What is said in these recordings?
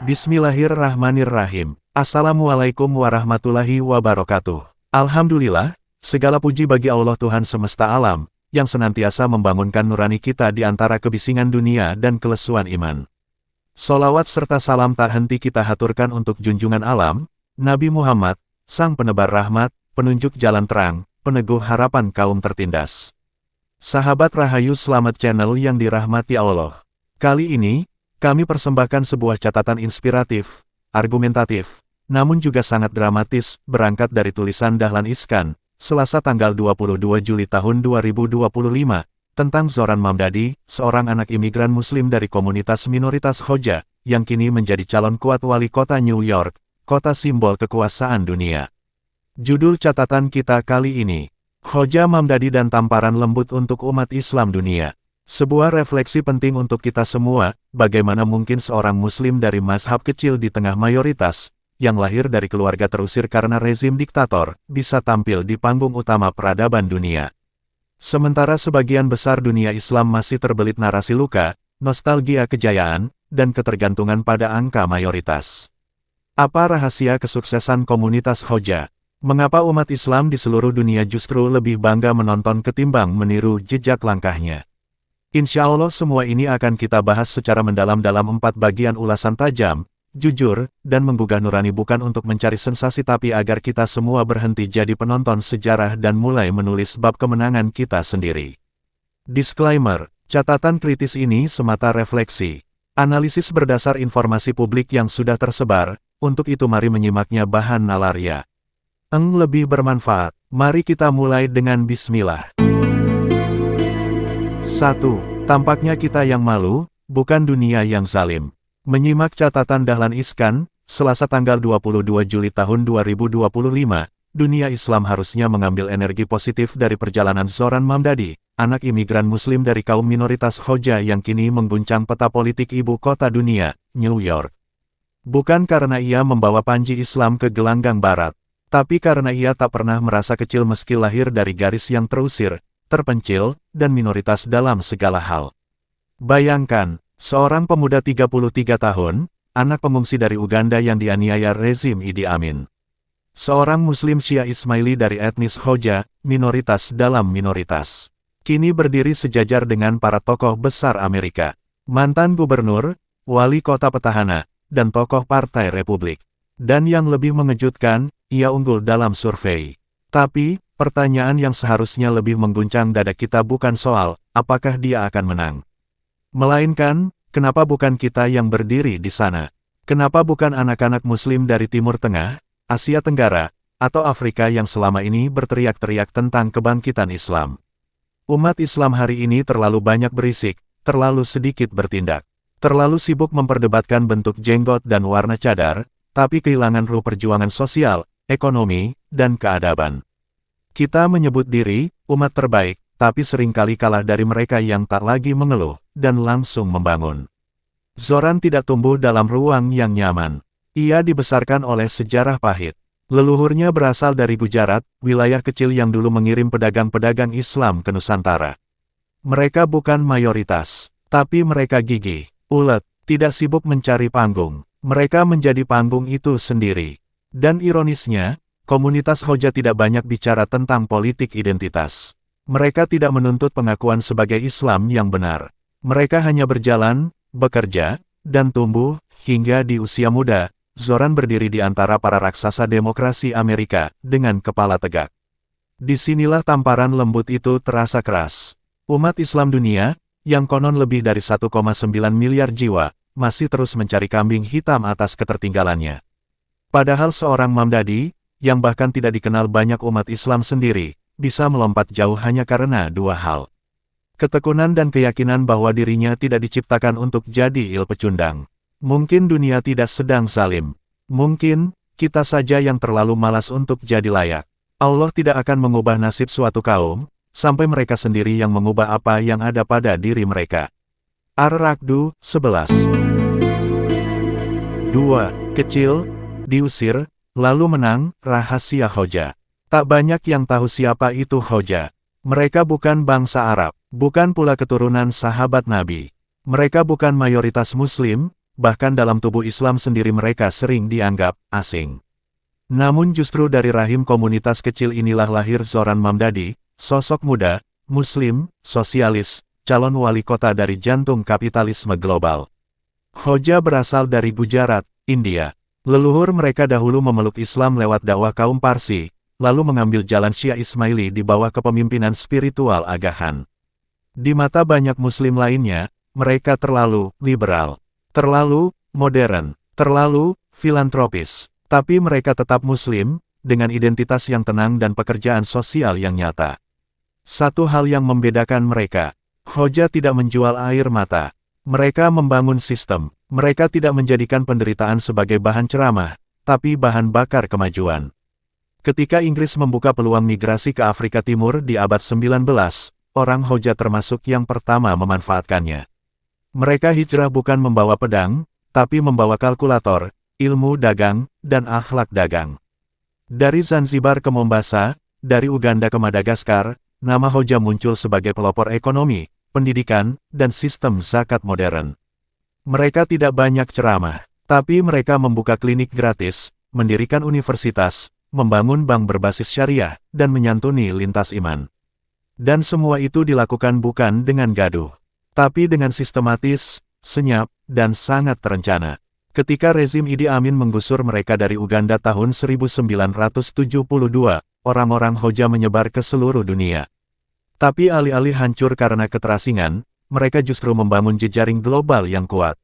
Bismillahirrahmanirrahim. Assalamualaikum warahmatullahi wabarakatuh. Alhamdulillah, segala puji bagi Allah Tuhan semesta alam, yang senantiasa membangunkan nurani kita di antara kebisingan dunia dan kelesuan iman. Sholawat serta salam tak henti kita haturkan untuk junjungan alam, Nabi Muhammad, sang penebar rahmat, penunjuk jalan terang, peneguh harapan kaum tertindas. Sahabat Rahayu Selamat Channel yang dirahmati Allah. Kali ini, kami persembahkan sebuah catatan inspiratif, argumentatif, namun juga sangat dramatis, berangkat dari tulisan Dahlan Iskan, Selasa tanggal 22 Juli tahun 2025, tentang Zohran Mamdani, seorang anak imigran muslim dari komunitas minoritas Khoja, yang kini menjadi calon kuat wali kota New York, kota simbol kekuasaan dunia. Judul catatan kita kali ini, Khoja Mamdani dan tamparan lembut untuk umat Islam dunia. Sebuah refleksi penting untuk kita semua, bagaimana mungkin seorang muslim dari mazhab kecil di tengah mayoritas, yang lahir dari keluarga terusir karena rezim diktator, bisa tampil di panggung utama peradaban dunia. Sementara sebagian besar dunia Islam masih terbelit narasi luka, nostalgia kejayaan, dan ketergantungan pada angka mayoritas. Apa rahasia kesuksesan komunitas Khoja? Mengapa umat Islam di seluruh dunia justru lebih bangga menonton ketimbang meniru jejak langkahnya? Insya Allah semua ini akan kita bahas secara mendalam dalam 4 bagian ulasan tajam, jujur, dan menggugah nurani bukan untuk mencari sensasi tapi agar kita semua berhenti jadi penonton sejarah dan mulai menulis bab kemenangan kita sendiri. Disclaimer, catatan kritis ini semata refleksi. Analisis berdasar informasi publik yang sudah tersebar, untuk itu mari menyimaknya bahan nalarnya. Lebih bermanfaat, mari kita mulai dengan bismillah. 1. Tampaknya kita yang malu, bukan dunia yang zalim. Menyimak catatan Dahlan Iskan, Selasa tanggal 22 Juli tahun 2025, dunia Islam harusnya mengambil energi positif dari perjalanan Zohran Mamdani, anak imigran muslim dari kaum minoritas Khoja yang kini mengguncang peta politik ibu kota dunia, New York. Bukan karena ia membawa panji Islam ke gelanggang barat, tapi karena ia tak pernah merasa kecil meski lahir dari garis yang terusir, terpencil, dan minoritas dalam segala hal. Bayangkan, seorang pemuda 33 tahun, anak pengungsi dari Uganda yang dianiaya rezim Idi Amin. Seorang muslim Syiah Ismaili dari etnis Khoja, minoritas dalam minoritas. Kini berdiri sejajar dengan para tokoh besar Amerika, mantan gubernur, wali kota petahana, dan tokoh Partai Republik. Dan yang lebih mengejutkan, ia unggul dalam survei. Tapi, pertanyaan yang seharusnya lebih mengguncang dada kita bukan soal, apakah dia akan menang. Melainkan, kenapa bukan kita yang berdiri di sana? Kenapa bukan anak-anak muslim dari Timur Tengah, Asia Tenggara, atau Afrika yang selama ini berteriak-teriak tentang kebangkitan Islam? Umat Islam hari ini terlalu banyak berisik, terlalu sedikit bertindak. Terlalu sibuk memperdebatkan bentuk jenggot dan warna cadar, tapi kehilangan ruh perjuangan sosial, ekonomi, dan keadaban. Kita menyebut diri, umat terbaik, tapi seringkali kalah dari mereka yang tak lagi mengeluh, dan langsung membangun. Zohran tidak tumbuh dalam ruang yang nyaman. Ia dibesarkan oleh sejarah pahit. Leluhurnya berasal dari Gujarat, wilayah kecil yang dulu mengirim pedagang-pedagang Islam ke Nusantara. Mereka bukan mayoritas, tapi mereka gigih, ulet, tidak sibuk mencari panggung. Mereka menjadi panggung itu sendiri. Dan ironisnya, komunitas Khoja tidak banyak bicara tentang politik identitas. Mereka tidak menuntut pengakuan sebagai Islam yang benar. Mereka hanya berjalan, bekerja, dan tumbuh, hingga di usia muda, Zohran berdiri di antara para raksasa demokrasi Amerika, dengan kepala tegak. Disinilah tamparan lembut itu terasa keras. Umat Islam dunia, yang konon lebih dari 1,9 miliar jiwa, masih terus mencari kambing hitam atas ketertinggalannya. Padahal seorang Mamdani, yang bahkan tidak dikenal banyak umat Islam sendiri, bisa melompat jauh hanya karena 2 hal. Ketekunan dan keyakinan bahwa dirinya tidak diciptakan untuk jadi il pecundang. Mungkin dunia tidak sedang zalim. Mungkin, kita saja yang terlalu malas untuk jadi layak. Allah tidak akan mengubah nasib suatu kaum, sampai mereka sendiri yang mengubah apa yang ada pada diri mereka. Ar-Ra'd 11. 2. Kecil, diusir, lalu menang, rahasia Khoja. Tak banyak yang tahu siapa itu Khoja. Mereka bukan bangsa Arab, bukan pula keturunan sahabat Nabi. Mereka bukan mayoritas Muslim, bahkan dalam tubuh Islam sendiri mereka sering dianggap asing. Namun justru dari rahim komunitas kecil inilah lahir Zoran Mamdani, sosok muda, muslim, sosialis, calon wali kota dari jantung kapitalisme global. Hoja berasal dari Gujarat, India. Leluhur mereka dahulu memeluk Islam lewat dakwah kaum Parsi, lalu mengambil jalan Syiah Ismaili di bawah kepemimpinan spiritual Aga Khan. Di mata banyak muslim lainnya, mereka terlalu liberal, terlalu modern, terlalu filantropis. Tapi mereka tetap muslim, dengan identitas yang tenang dan pekerjaan sosial yang nyata. Satu hal yang membedakan mereka, Hoja tidak menjual air mata. Mereka membangun sistem. Mereka tidak menjadikan penderitaan sebagai bahan ceramah, tapi bahan bakar kemajuan. Ketika Inggris membuka peluang migrasi ke Afrika Timur di abad 19, orang Hoja termasuk yang pertama memanfaatkannya. Mereka hijrah bukan membawa pedang, tapi membawa kalkulator, ilmu dagang, dan akhlak dagang. Dari Zanzibar ke Mombasa, dari Uganda ke Madagaskar, nama Hoja muncul sebagai pelopor ekonomi, pendidikan, dan sistem zakat modern. Mereka tidak banyak ceramah, tapi mereka membuka klinik gratis, mendirikan universitas, membangun bank berbasis syariah, dan menyantuni lintas iman. Dan semua itu dilakukan bukan dengan gaduh, tapi dengan sistematis, senyap, dan sangat terencana. Ketika rezim Idi Amin menggusur mereka dari Uganda tahun 1972, orang-orang Hoja menyebar ke seluruh dunia. Tapi alih-alih hancur karena keterasingan, mereka justru membangun jejaring global yang kuat.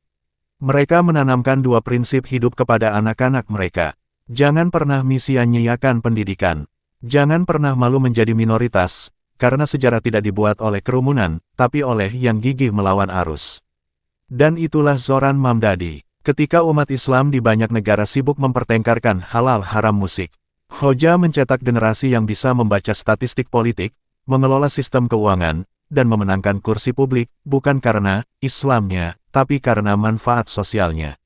Mereka menanamkan dua prinsip hidup kepada anak-anak mereka. Jangan pernah sia-nyiakan pendidikan. Jangan pernah malu menjadi minoritas, karena sejarah tidak dibuat oleh kerumunan, tapi oleh yang gigih melawan arus. Dan itulah Zoran Mamdani. Ketika umat Islam di banyak negara sibuk mempertengkarkan halal haram musik, Hoja mencetak generasi yang bisa membaca statistik politik, mengelola sistem keuangan, dan memenangkan kursi publik, bukan karena Islamnya, tapi karena manfaat sosialnya.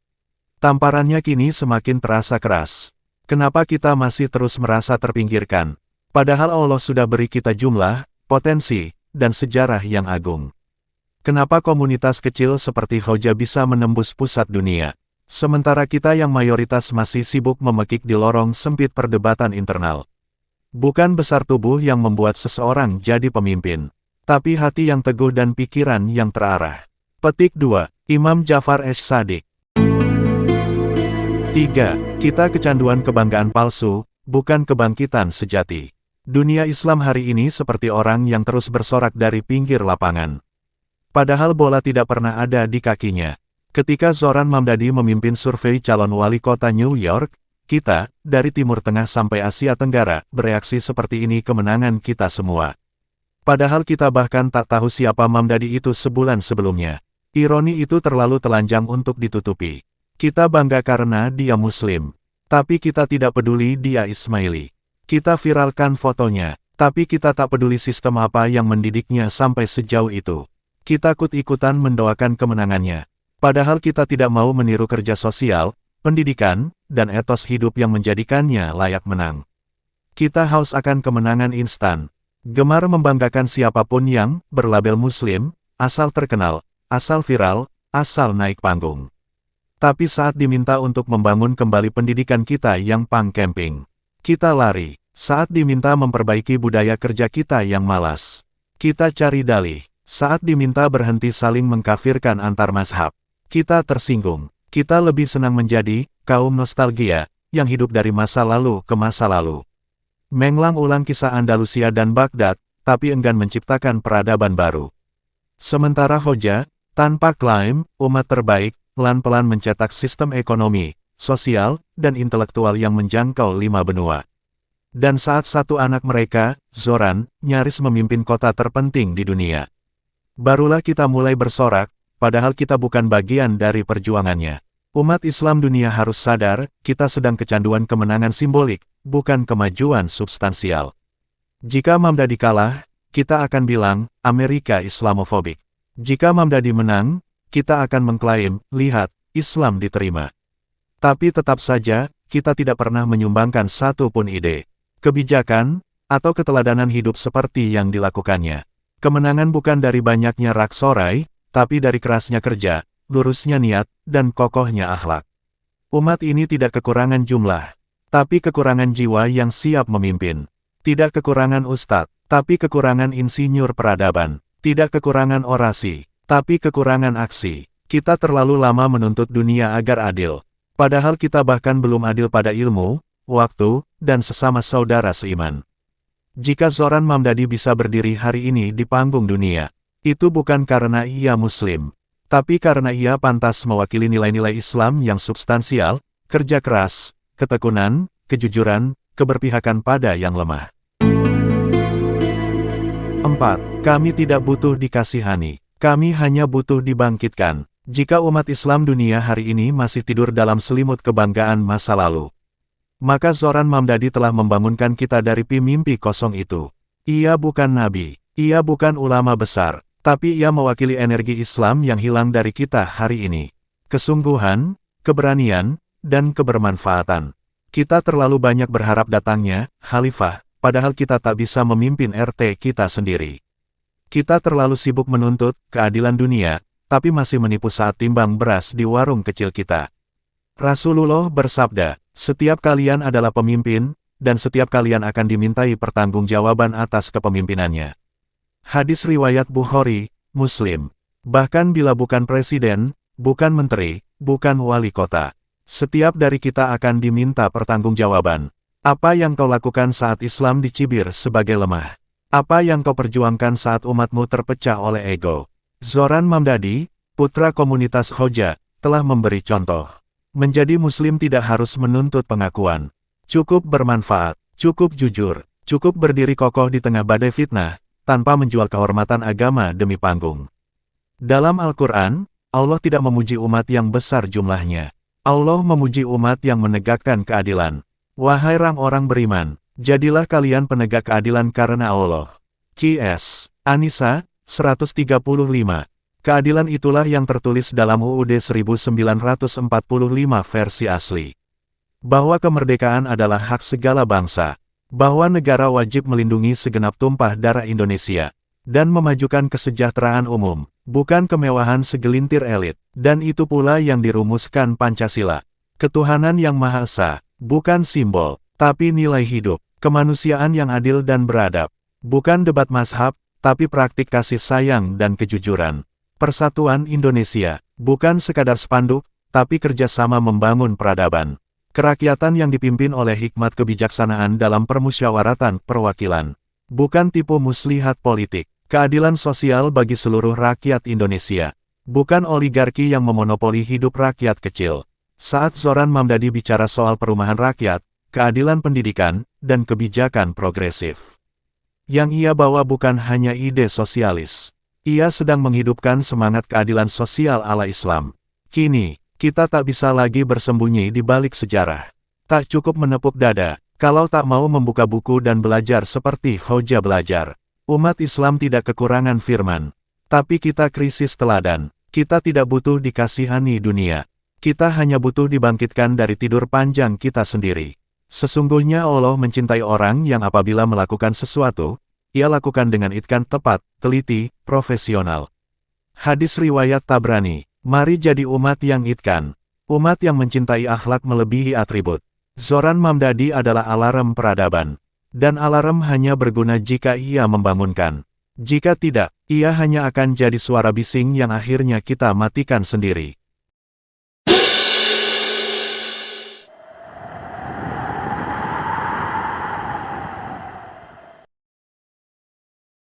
Tamparannya kini semakin terasa keras. Kenapa kita masih terus merasa terpinggirkan? Padahal Allah sudah beri kita jumlah, potensi, dan sejarah yang agung. Kenapa komunitas kecil seperti Hoja bisa menembus pusat dunia? Sementara kita yang mayoritas masih sibuk memekik di lorong sempit perdebatan internal. Bukan besar tubuh yang membuat seseorang jadi pemimpin, tapi hati yang teguh dan pikiran yang terarah. Petik 2. Imam Jafar Es-Sadiq. 3. Kita kecanduan kebanggaan palsu, bukan kebangkitan sejati. Dunia Islam hari ini seperti orang yang terus bersorak dari pinggir lapangan. Padahal bola tidak pernah ada di kakinya. Ketika Zoran Mamdani memimpin survei calon wali kota New York, kita, dari Timur Tengah sampai Asia Tenggara, bereaksi seperti ini kemenangan kita semua. Padahal kita bahkan tak tahu siapa Mamdani itu sebulan sebelumnya. Ironi itu terlalu telanjang untuk ditutupi. Kita bangga karena dia Muslim. Tapi kita tidak peduli dia Ismaili. Kita viralkan fotonya, tapi kita tak peduli sistem apa yang mendidiknya sampai sejauh itu. Kita ikut-ikutan mendoakan kemenangannya. Padahal kita tidak mau meniru kerja sosial, pendidikan, dan etos hidup yang menjadikannya layak menang. Kita haus akan kemenangan instan. Gemar membanggakan siapapun yang berlabel Muslim, asal terkenal, asal viral, asal naik panggung. Tapi saat diminta untuk membangun kembali pendidikan kita yang pang-camping, kita lari. Saat diminta memperbaiki budaya kerja kita yang malas, kita cari dalih. Saat diminta berhenti saling mengkafirkan antar mazhab, kita tersinggung. Kita lebih senang menjadi kaum nostalgia, yang hidup dari masa lalu ke masa lalu. Mengulang ulang kisah Andalusia dan Baghdad, tapi enggan menciptakan peradaban baru. Sementara Hoja, tanpa klaim, umat terbaik, pelan-pelan mencetak sistem ekonomi, sosial, dan intelektual yang menjangkau 5 benua. Dan saat satu anak mereka, Zoran, nyaris memimpin kota terpenting di dunia. Barulah kita mulai bersorak, padahal kita bukan bagian dari perjuangannya. Umat Islam dunia harus sadar, kita sedang kecanduan kemenangan simbolik, bukan kemajuan substansial. Jika Mamdani kalah, kita akan bilang, Amerika Islamofobik. Jika Mamdani menang, kita akan mengklaim, lihat, Islam diterima. Tapi tetap saja, kita tidak pernah menyumbangkan satu pun ide, kebijakan, atau keteladanan hidup seperti yang dilakukannya. Kemenangan bukan dari banyaknya rak sorai, tapi dari kerasnya kerja, lurusnya niat, dan kokohnya akhlak. Umat ini tidak kekurangan jumlah, tapi kekurangan jiwa yang siap memimpin. Tidak kekurangan ustadz, tapi kekurangan insinyur peradaban. Tidak kekurangan orasi, tapi kekurangan aksi. Kita terlalu lama menuntut dunia agar adil. Padahal kita bahkan belum adil pada ilmu, waktu, dan sesama saudara seiman. Jika Zoran Mamdani bisa berdiri hari ini di panggung dunia, itu bukan karena ia Muslim, tapi karena ia pantas mewakili nilai-nilai Islam yang substansial, kerja keras, ketekunan, kejujuran, keberpihakan pada yang lemah. 4. Kami tidak butuh dikasihani. Kami hanya butuh dibangkitkan. Jika umat Islam dunia hari ini masih tidur dalam selimut kebanggaan masa lalu, maka Zoran Mamdani telah membangunkan kita dari mimpi kosong itu. Ia bukan nabi, ia bukan ulama besar, tapi ia mewakili energi Islam yang hilang dari kita hari ini. Kesungguhan, keberanian, dan kebermanfaatan. Kita terlalu banyak berharap datangnya khalifah, padahal kita tak bisa memimpin RT kita sendiri. Kita terlalu sibuk menuntut keadilan dunia, tapi masih menipu saat timbang beras di warung kecil kita. Rasulullah bersabda, setiap kalian adalah pemimpin, dan setiap kalian akan dimintai pertanggungjawaban atas kepemimpinannya. Hadis riwayat Bukhari, Muslim. Bahkan bila bukan presiden, bukan menteri, bukan wali kota, setiap dari kita akan diminta pertanggungjawaban. Apa yang kau lakukan saat Islam dicibir sebagai lemah? Apa yang kau perjuangkan saat umatmu terpecah oleh ego? Zoran Mamdani, putra komunitas Khoja, telah memberi contoh. Menjadi Muslim tidak harus menuntut pengakuan. Cukup bermanfaat, cukup jujur, cukup berdiri kokoh di tengah badai fitnah, tanpa menjual kehormatan agama demi panggung. Dalam Al-Quran, Allah tidak memuji umat yang besar jumlahnya. Allah memuji umat yang menegakkan keadilan. Wahai orang-orang beriman, jadilah kalian penegak keadilan karena Allah. Qs. An-Nisa, 135. Keadilan itulah yang tertulis dalam UUD 1945 versi asli. Bahwa kemerdekaan adalah hak segala bangsa. Bahwa negara wajib melindungi segenap tumpah darah Indonesia. Dan memajukan kesejahteraan umum, bukan kemewahan segelintir elit. Dan itu pula yang dirumuskan Pancasila. Ketuhanan yang Maha Esa, bukan simbol, tapi nilai hidup. Kemanusiaan yang adil dan beradab. Bukan debat mazhab, tapi praktik kasih sayang dan kejujuran. Persatuan Indonesia, bukan sekadar spanduk, tapi kerjasama membangun peradaban. Kerakyatan yang dipimpin oleh hikmat kebijaksanaan dalam permusyawaratan perwakilan. Bukan tipu muslihat politik. Keadilan sosial bagi seluruh rakyat Indonesia. Bukan oligarki yang memonopoli hidup rakyat kecil. Saat Zoran Mamdani bicara soal perumahan rakyat, keadilan pendidikan, dan kebijakan progresif. Yang ia bawa bukan hanya ide sosialis. Ia sedang menghidupkan semangat keadilan sosial ala Islam. Kini, kita tak bisa lagi bersembunyi di balik sejarah. Tak cukup menepuk dada, kalau tak mau membuka buku dan belajar seperti Khoja belajar. Umat Islam tidak kekurangan firman. Tapi kita krisis teladan. Kita tidak butuh dikasihani dunia. Kita hanya butuh dibangkitkan dari tidur panjang kita sendiri. Sesungguhnya Allah mencintai orang yang apabila melakukan sesuatu, ia lakukan dengan itqan tepat, teliti, profesional. Hadis riwayat Tabrani. Mari jadi umat yang itqan. Umat yang mencintai akhlak melebihi atribut. Zoran Mamdani adalah alarm peradaban. Dan alarm hanya berguna jika ia membangunkan. Jika tidak, ia hanya akan jadi suara bising yang akhirnya kita matikan sendiri.